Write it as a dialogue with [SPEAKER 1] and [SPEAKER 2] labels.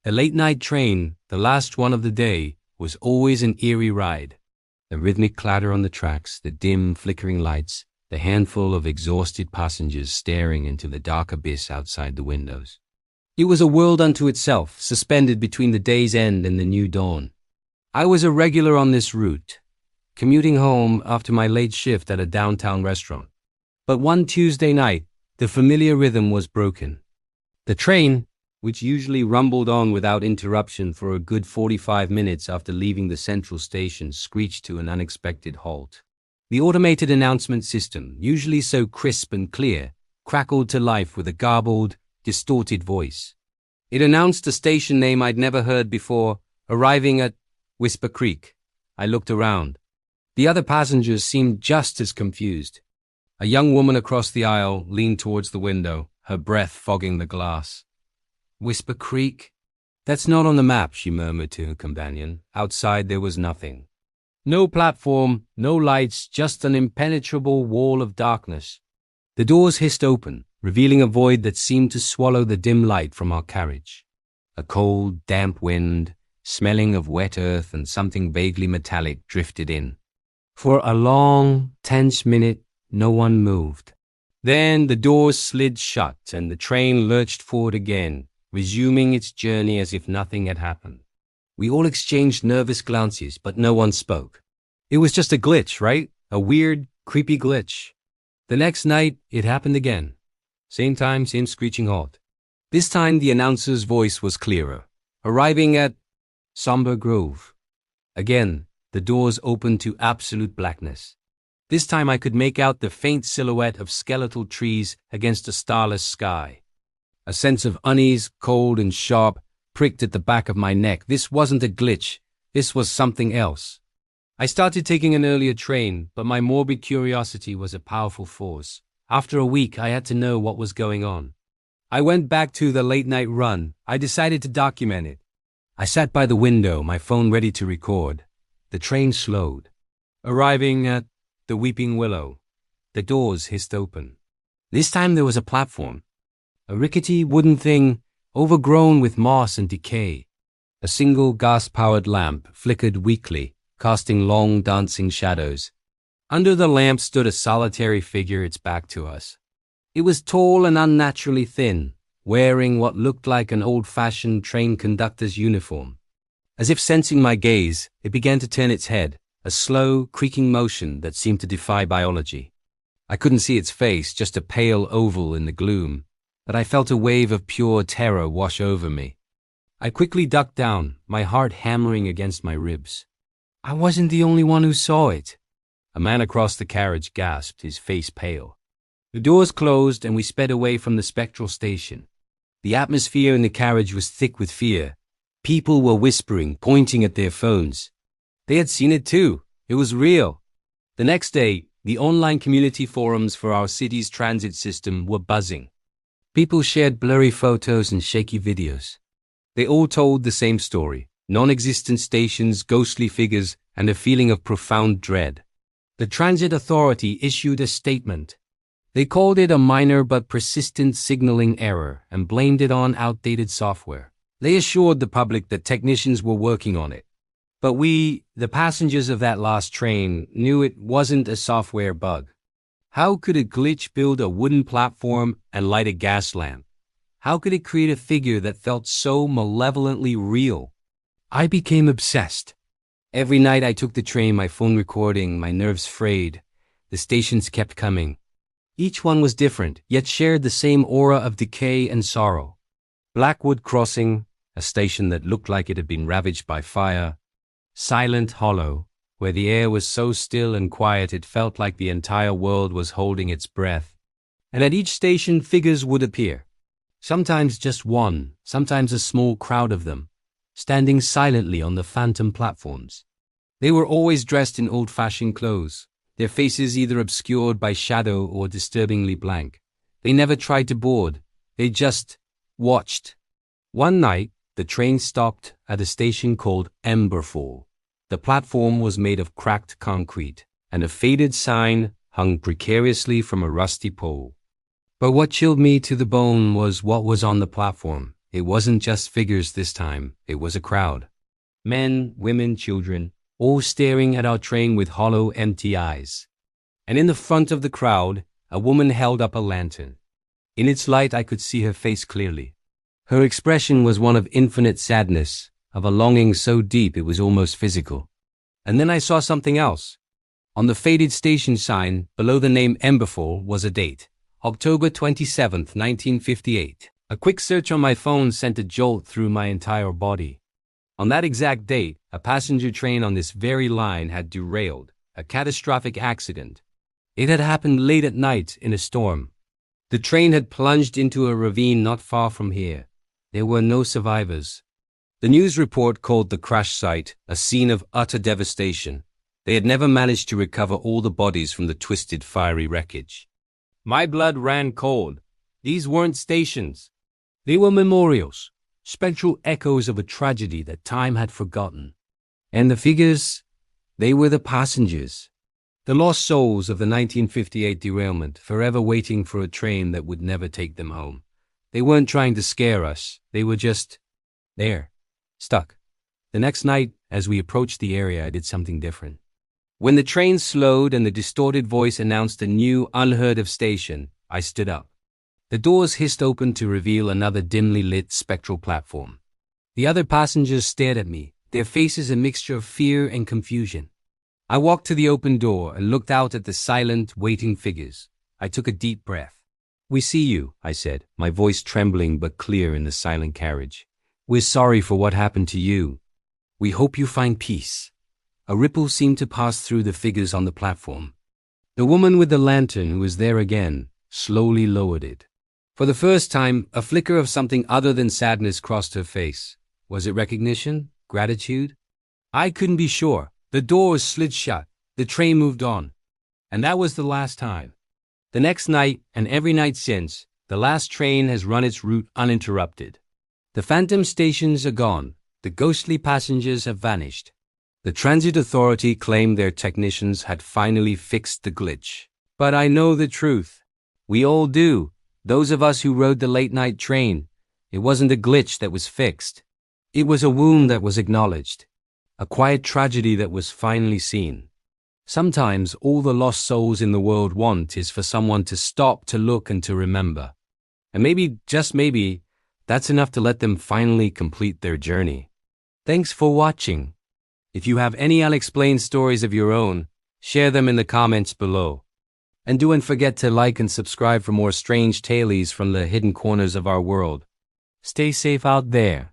[SPEAKER 1] A late-night train, the last one of the day, was always an eerie ride. The rhythmic clatter on the tracks, the dim, flickering lights, the handful of exhausted passengers staring into the dark abyss outside the windows. It was a world unto itself, suspended between the day's end and the new dawn. I was a regular on this route, commuting home after my late shift at a downtown restaurant. But one Tuesday night, the familiar rhythm was broken. The train, which usually rumbled on without interruption for a good 45 minutes after leaving the central station, screeched to an unexpected halt. The automated announcement system, usually so crisp and clear, crackled to life with a garbled, distorted voice. It announced a station name I'd never heard before, arriving at Whisper Creek. I looked around. The other passengers seemed just as confused. A young woman across the aisle leaned towards the window, her breath fogging the glass. Whisper Creek? That's not on the map, she murmured to her companion. Outside there was nothing. No platform, no lights, just an impenetrable wall of darkness. The doors hissed open, revealing a void that seemed to swallow the dim light from our carriage. A cold, damp wind, smelling of wet earth and something vaguely metallic, drifted in. For a long, tense minute, no one moved. Then the doors slid shut and the train lurched forward again, resuming its journey as if nothing had happened. We all exchanged nervous glances, but no one spoke. It was just a glitch, right? A weird, creepy glitch. The next night, it happened again. Same time, same screeching halt. This time, the announcer's voice was clearer, arriving at Somber Grove. Again, the doors opened to absolute blackness. This time I could make out the faint silhouette of skeletal trees against a starless sky. A sense of unease, cold and sharp, pricked at the back of my neck. This wasn't a glitch. This was something else. I started taking an earlier train, but my morbid curiosity was a powerful force. After a week, I had to know what was going on. I went back to the late-night run. I decided to document it. I sat by the window, my phone ready to record. The train slowed. Arriving at the Weeping Willow, the doors hissed open. This time there was a platform. A rickety wooden thing, overgrown with moss and decay. A single gas-powered lamp flickered weakly, casting long dancing shadows. Under the lamp stood a solitary figure, its back to us. It was tall and unnaturally thin, wearing what looked like an old-fashioned train conductor's uniform. As if sensing my gaze, it began to turn its head, a slow, creaking motion that seemed to defy biology. I couldn't see its face, just a pale oval in the gloom, but I felt a wave of pure terror wash over me. I quickly ducked down, my heart hammering against my ribs. I wasn't the only one who saw it. A man across the carriage gasped, his face pale. The doors closed and we sped away from the spectral station. The atmosphere in the carriage was thick with fear. People were whispering, pointing at their phones. They had seen it too. It was real. The next day, the online community forums for our city's transit system were buzzing. People shared blurry photos and shaky videos. They all told the same story: non-existent stations, ghostly figures, and a feeling of profound dread. The transit authority issued a statement. They called it a minor but persistent signaling error and blamed it on outdated software. They assured the public that technicians were working on it. But we, the passengers of that last train, knew it wasn't a software bug. How could a glitch build a wooden platform and light a gas lamp? How could it create a figure that felt so malevolently real? I became obsessed. Every night I took the train, my phone recording, my nerves frayed. The stations kept coming. Each one was different, yet shared the same aura of decay and sorrow. Blackwood Crossing, a station that looked like it had been ravaged by fire. Silent Hollow, where the air was so still and quiet it felt like the entire world was holding its breath. And at each station figures would appear. Sometimes just one, sometimes a small crowd of them, standing silently on the phantom platforms. They were always dressed in old-fashioned clothes, their faces either obscured by shadow or disturbingly blank. They never tried to board, they just watched. One night, the train stopped at a station called Emberfall. The platform was made of cracked concrete, and a faded sign hung precariously from a rusty pole. But what chilled me to the bone was what was on the platform. It wasn't just figures this time, it was a crowd. Men, women, children, all staring at our train with hollow, empty eyes. And in the front of the crowd, a woman held up a lantern. In its light, I could see her face clearly. Her expression was one of infinite sadness, of a longing so deep it was almost physical. And then I saw something else. On the faded station sign, below the name Emberfall, was a date. October 27th, 1958. A quick search on my phone sent a jolt through my entire body. On that exact date, a passenger train on this very line had derailed, a catastrophic accident. It had happened late at night in a storm. The train had plunged into a ravine not far from here. There were no survivors. The news report called the crash site a scene of utter devastation. They had never managed to recover all the bodies from the twisted, fiery wreckage. My blood ran cold. These weren't stations. They were memorials, spectral echoes of a tragedy that time had forgotten. And the figures, they were the passengers. The lost souls of the 1958 derailment, forever waiting for a train that would never take them home. They weren't trying to scare us. They were just there, stuck. The next night, as we approached the area, I did something different. When the train slowed and the distorted voice announced a new, unheard-of station, I stood up. The doors hissed open to reveal another dimly lit spectral platform. The other passengers stared at me, their faces a mixture of fear and confusion. I walked to the open door and looked out at the silent, waiting figures. I took a deep breath. "We see you," I said, my voice trembling but clear in the silent carriage. "We're sorry for what happened to you. We hope you find peace." A ripple seemed to pass through the figures on the platform. The woman with the lantern, who was there again, slowly lowered it. For the first time, a flicker of something other than sadness crossed her face. Was it recognition? Gratitude? I couldn't be sure. The doors slid shut. The train moved on. And that was the last time. The next night, and every night since, the last train has run its route uninterrupted. The phantom stations are gone. The ghostly passengers have vanished. The transit authority claimed their technicians had finally fixed the glitch. But I know the truth. We all do. Those of us who rode the late-night train. It wasn't a glitch that was fixed. It was a wound that was acknowledged. A quiet tragedy that was finally seen. Sometimes all the lost souls in the world want is for someone to stop, to look, and to remember. And maybe, just maybe, that's enough to let them finally complete their journey. Thanks for watching. If you have any unexplained stories of your own, share them in the comments below. And don't forget to like and subscribe for more strange tales from the hidden corners of our world. Stay safe out there.